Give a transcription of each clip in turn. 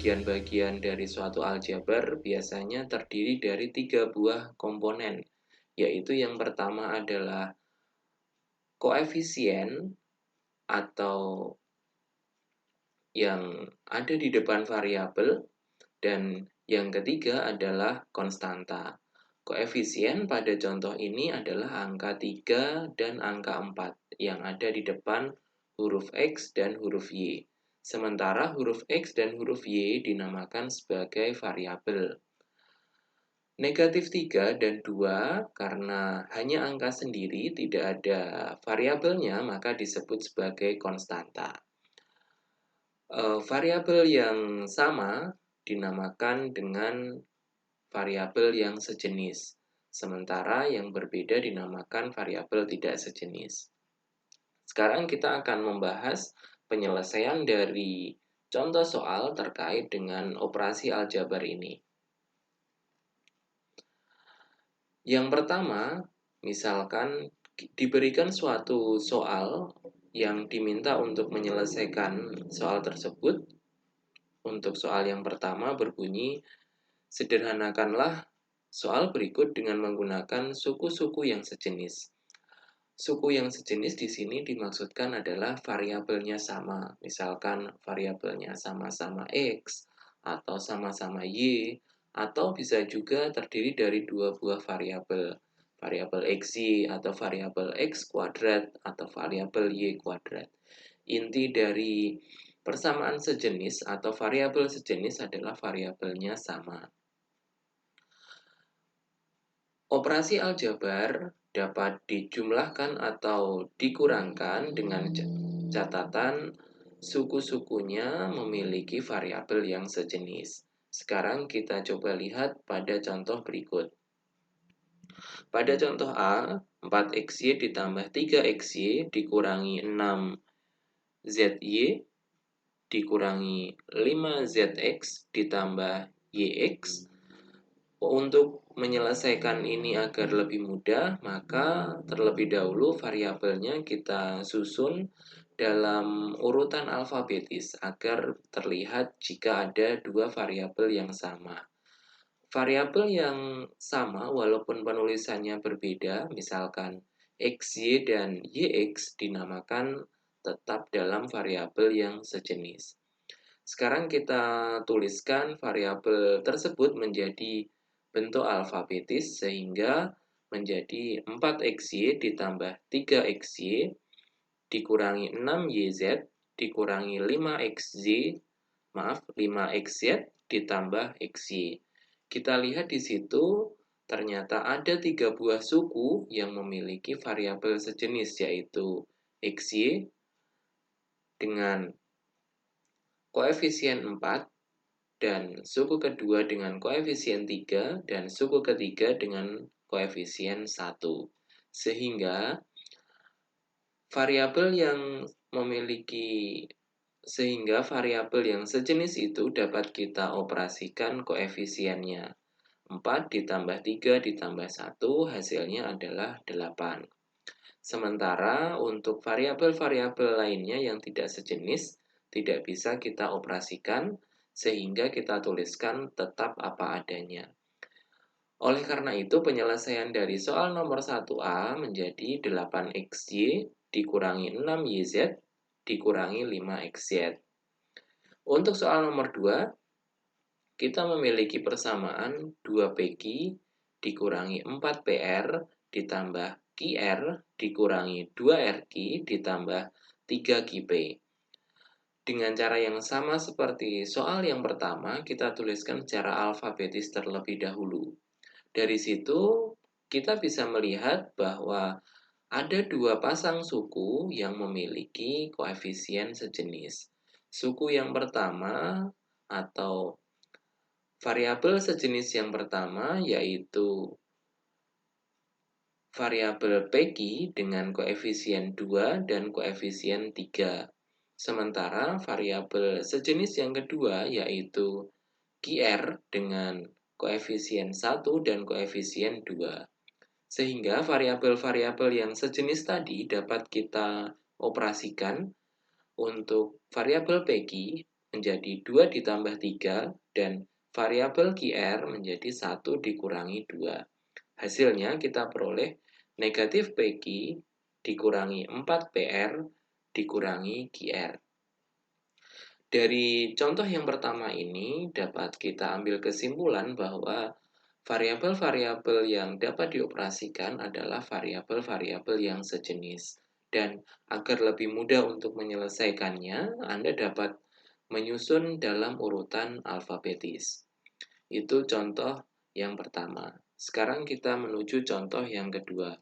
bagian-bagian dari suatu aljabar biasanya terdiri dari 3 buah komponen, yaitu yang pertama adalah koefisien atau yang ada di depan variabel, dan yang ketiga adalah konstanta. Koefisien pada contoh ini adalah angka 3 dan angka 4 yang ada di depan huruf X dan huruf Y. Sementara huruf X dan huruf Y dinamakan sebagai variabel. Negatif 3 dan 2 karena hanya angka sendiri, tidak ada variabelnya, maka disebut sebagai konstanta. Variabel yang sama dinamakan dengan variabel yang sejenis, sementara yang berbeda dinamakan variabel tidak sejenis. Sekarang kita akan membahas penyelesaian dari contoh soal terkait dengan operasi aljabar ini. Yang pertama, misalkan diberikan suatu soal yang diminta untuk menyelesaikan soal tersebut. Untuk soal yang pertama berbunyi, sederhanakanlah soal berikut dengan menggunakan suku-suku yang sejenis. Suku yang sejenis di sini dimaksudkan adalah variabelnya sama. Misalkan variabelnya sama-sama X, atau sama-sama Y, atau bisa juga terdiri dari dua buah variabel. Variabel XY atau variabel X kuadrat atau variabel Y kuadrat. Inti dari persamaan sejenis atau variabel sejenis adalah variabelnya sama. Operasi aljabar dapat dijumlahkan atau dikurangkan dengan catatan suku-sukunya memiliki variabel yang sejenis. Sekarang kita coba lihat pada contoh berikut. Pada contoh A, 4XY ditambah 3XY dikurangi 6ZY dikurangi 5ZX ditambah YX. Untuk menyelesaikan ini agar lebih mudah, maka terlebih dahulu variabelnya kita susun dalam urutan alfabetis agar terlihat jika ada dua variabel yang sama. Variabel yang sama walaupun penulisannya berbeda, misalkan XY dan YX dinamakan tetap dalam variabel yang sejenis. Sekarang kita tuliskan variabel tersebut menjadi bentuk alfabetis sehingga menjadi 4XY ditambah 3XY dikurangi 6YZ dikurangi 5XZ ditambah XY. Kita lihat di situ ternyata ada 3 buah suku yang memiliki variabel sejenis, yaitu XY dengan koefisien 4 dan suku kedua dengan koefisien 3 dan suku ketiga dengan koefisien 1. Sehingga variabel yang sejenis itu dapat kita operasikan koefisiennya. 4 ditambah 3 ditambah 1 hasilnya adalah 8. Sementara untuk variabel-variabel lainnya yang tidak sejenis tidak bisa kita operasikan, sehingga kita tuliskan tetap apa adanya. Oleh karena itu, penyelesaian dari soal nomor 1A menjadi 8XY dikurangi 6YZ dikurangi 5XZ. Untuk soal nomor 2, kita memiliki persamaan 2PQ dikurangi 4PR ditambah QR dikurangi 2RQ ditambah 3QP. Dengan cara yang sama seperti soal yang pertama, kita tuliskan secara alfabetis terlebih dahulu. Dari situ, kita bisa melihat bahwa ada 2 pasang suku yang memiliki koefisien sejenis. Suku yang pertama atau variabel sejenis yang pertama yaitu variabel PQ dengan koefisien 2 dan koefisien 3. Sementara variabel sejenis yang kedua yaitu QR dengan koefisien 1 dan koefisien 2. Sehingga variabel-variabel yang sejenis tadi dapat kita operasikan. Untuk variabel PQ, menjadi 2 ditambah 3 dan variabel QR menjadi 1 dikurangi 2. Hasilnya kita peroleh negatif PQ dikurangi 4PR dikurangi QR. Dari contoh yang pertama ini dapat kita ambil kesimpulan bahwa variabel-variabel yang dapat dioperasikan adalah variabel-variabel yang sejenis. Dan agar lebih mudah untuk menyelesaikannya, Anda dapat menyusun dalam urutan alfabetis. Itu contoh yang pertama. Sekarang kita menuju contoh yang kedua.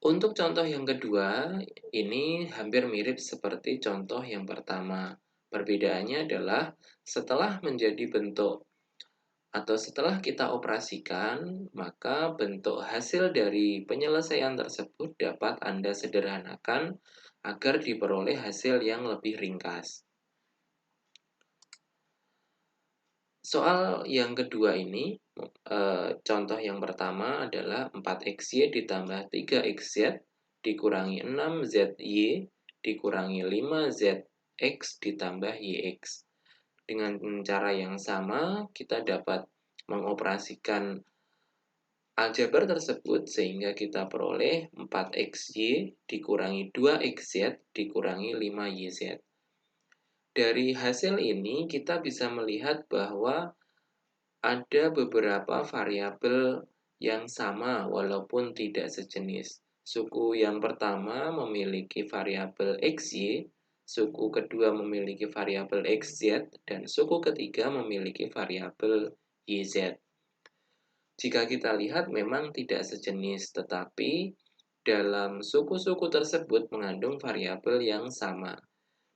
Untuk contoh yang kedua, ini hampir mirip seperti contoh yang pertama. Perbedaannya adalah setelah menjadi bentuk atau setelah kita operasikan, maka bentuk hasil dari penyelesaian tersebut dapat Anda sederhanakan agar diperoleh hasil yang lebih ringkas. Soal yang kedua ini, contoh yang pertama adalah 4XY ditambah 3XZ dikurangi 6ZY dikurangi 5ZX ditambah YX. Dengan cara yang sama, kita dapat mengoperasikan aljabar tersebut sehingga kita peroleh 4XY dikurangi 2XZ dikurangi 5YZ. Dari hasil ini kita bisa melihat bahwa ada beberapa variabel yang sama walaupun tidak sejenis. Suku yang pertama memiliki variabel XY, suku kedua memiliki variabel XZ, dan suku ketiga memiliki variabel YZ. Jika kita lihat memang tidak sejenis, tetapi dalam suku-suku tersebut mengandung variabel yang sama.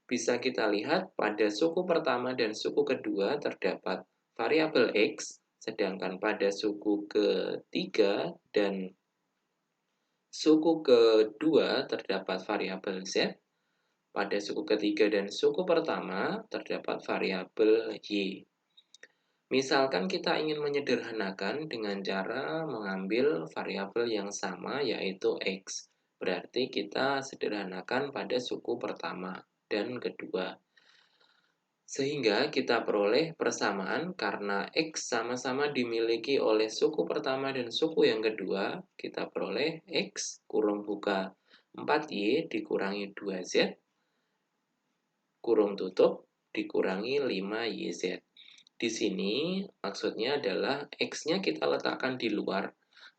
Bisa kita lihat pada suku pertama dan suku kedua terdapat variabel X, sedangkan pada suku ketiga dan suku kedua terdapat variabel Z. Pada suku ketiga dan suku pertama terdapat variabel Y. Misalkan kita ingin menyederhanakan dengan cara mengambil variabel yang sama yaitu X. Berarti kita sederhanakan pada suku pertama dan kedua. Sehingga kita peroleh persamaan karena X sama-sama dimiliki oleh suku pertama dan suku yang kedua, kita peroleh X kurung buka 4Y dikurangi 2Z kurung tutup dikurangi 5YZ. Di sini maksudnya adalah X-nya kita letakkan di luar,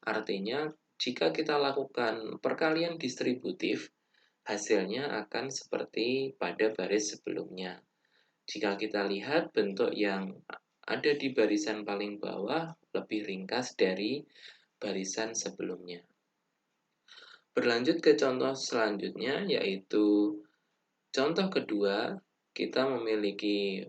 artinya jika kita lakukan perkalian distributif, hasilnya akan seperti pada baris sebelumnya. Jika kita lihat bentuk yang ada di barisan paling bawah lebih ringkas dari barisan sebelumnya. Berlanjut ke contoh selanjutnya yaitu contoh kedua, kita memiliki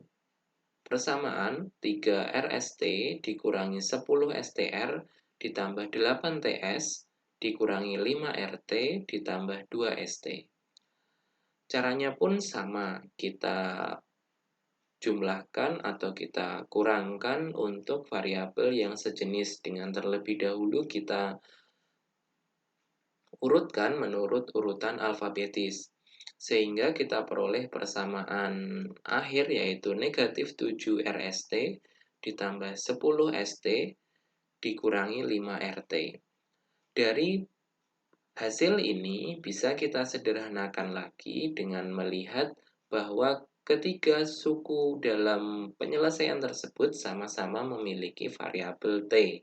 persamaan 3 RST dikurangi 10 STR ditambah 8 TS dikurangi 5 RT ditambah 2 ST. Caranya pun sama, kita jumlahkan atau kita kurangkan untuk variabel yang sejenis dengan terlebih dahulu kita urutkan menurut urutan alfabetis. Sehingga kita peroleh persamaan akhir yaitu negatif 7 RST ditambah 10 ST dikurangi 5 RT. Dari hasil ini bisa kita sederhanakan lagi dengan melihat bahwa ketiga suku dalam penyelesaian tersebut sama-sama memiliki variabel T.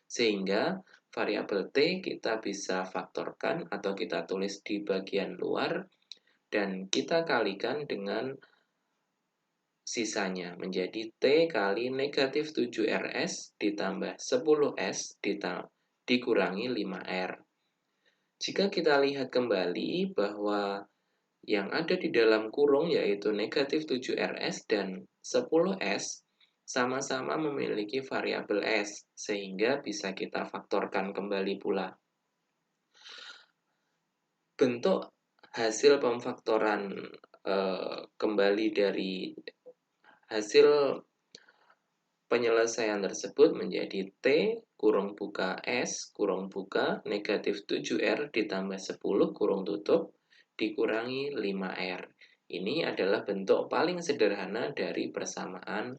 Sehingga variabel T kita bisa faktorkan atau kita tulis di bagian luar dan kita kalikan dengan sisanya menjadi T kali negatif 7RS ditambah 10S dikurangi 5R. Jika kita lihat kembali bahwa yang ada di dalam kurung yaitu negatif 7RS dan 10S sama-sama memiliki variabel S, sehingga bisa kita faktorkan kembali pula. Bentuk hasil pemfaktoran kembali dari hasil penyelesaian tersebut menjadi T kurung buka S kurung buka negatif 7R ditambah 10 kurung tutup dikurangi 5R. Ini adalah bentuk paling sederhana dari persamaan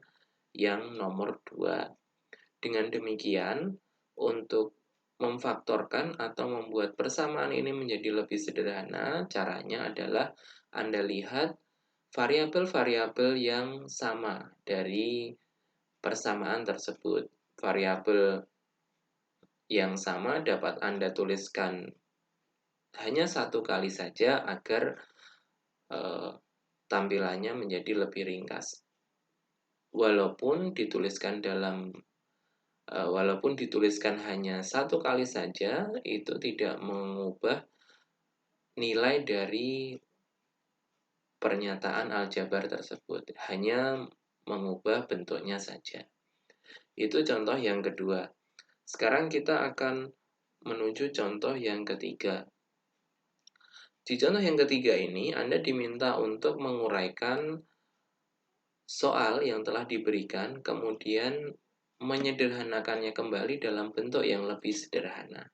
yang nomor 2. Dengan demikian, untuk memfaktorkan atau membuat persamaan ini menjadi lebih sederhana, caranya adalah Anda lihat variabel-variabel yang sama dari persamaan tersebut. Variabel yang sama dapat Anda tuliskan hanya satu kali saja agar tampilannya menjadi lebih ringkas. Walaupun dituliskan hanya satu kali saja, itu tidak mengubah nilai dari pernyataan aljabar tersebut, hanya mengubah bentuknya saja. Itu contoh yang kedua. Sekarang kita akan menuju contoh yang ketiga. Di contoh yang ketiga ini, Anda diminta untuk menguraikan soal yang telah diberikan, kemudian menyederhanakannya kembali dalam bentuk yang lebih sederhana.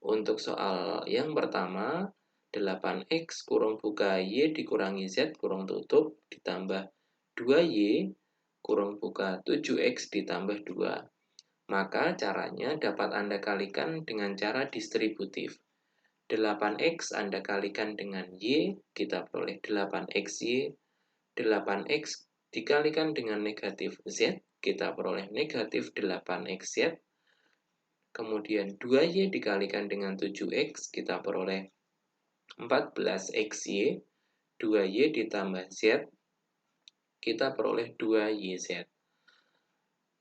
Untuk soal yang pertama, 8x kurung buka y dikurangi z kurung tutup ditambah 2y kurung buka 7x ditambah 2. Maka caranya dapat Anda kalikan dengan cara distributif. 8x Anda kalikan dengan y, kita peroleh 8xy. 8x dikalikan dengan negatif z, kita peroleh negatif 8xz. Kemudian 2y dikalikan dengan 7x, kita peroleh 14xy. 2y ditambah z, kita peroleh 2yz.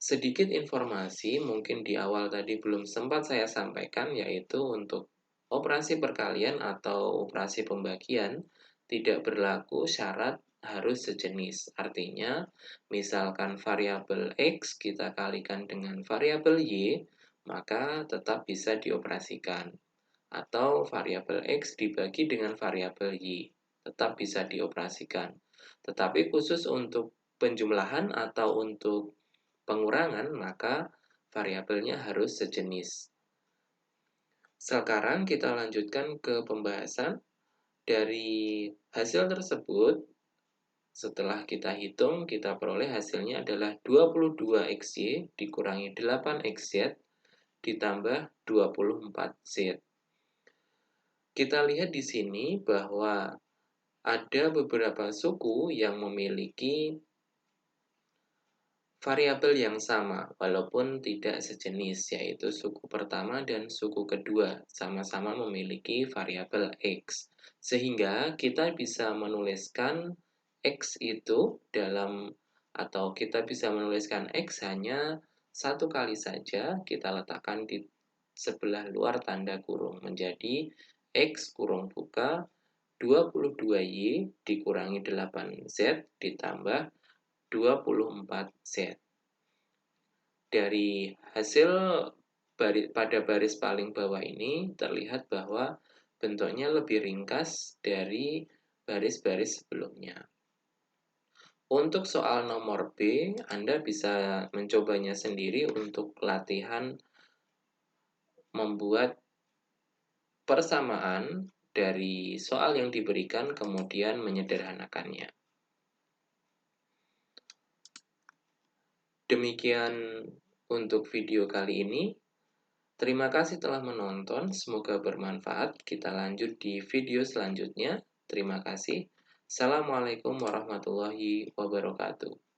Sedikit informasi mungkin di awal tadi belum sempat saya sampaikan, yaitu untuk operasi perkalian atau operasi pembagian tidak berlaku syarat harus sejenis. Artinya, misalkan variabel x kita kalikan dengan variabel y, maka tetap bisa dioperasikan. Atau variabel x dibagi dengan variabel y, tetap bisa dioperasikan. Tetapi khusus untuk penjumlahan atau untuk pengurangan, maka variabelnya harus sejenis. Sekarang kita lanjutkan ke pembahasan. Dari hasil tersebut, setelah kita hitung, kita peroleh hasilnya adalah 22xy dikurangi 8xz ditambah 24z. Kita lihat di sini bahwa ada beberapa suku yang memiliki variabel yang sama walaupun tidak sejenis, yaitu suku pertama dan suku kedua sama-sama memiliki variabel x. Sehingga kita bisa menuliskan x itu atau kita bisa menuliskan x hanya satu kali saja, kita letakkan di sebelah luar tanda kurung menjadi x kurung buka 22y dikurangi 8z ditambah 24z. Dari hasil pada baris paling bawah ini terlihat bahwa bentuknya lebih ringkas dari baris-baris sebelumnya. Untuk soal nomor B, Anda bisa mencobanya sendiri untuk latihan membuat persamaan dari soal yang diberikan kemudian menyederhanakannya. Demikian untuk video kali ini. Terima kasih telah menonton, semoga bermanfaat. Kita lanjut di video selanjutnya. Terima kasih. Assalamualaikum warahmatullahi wabarakatuh.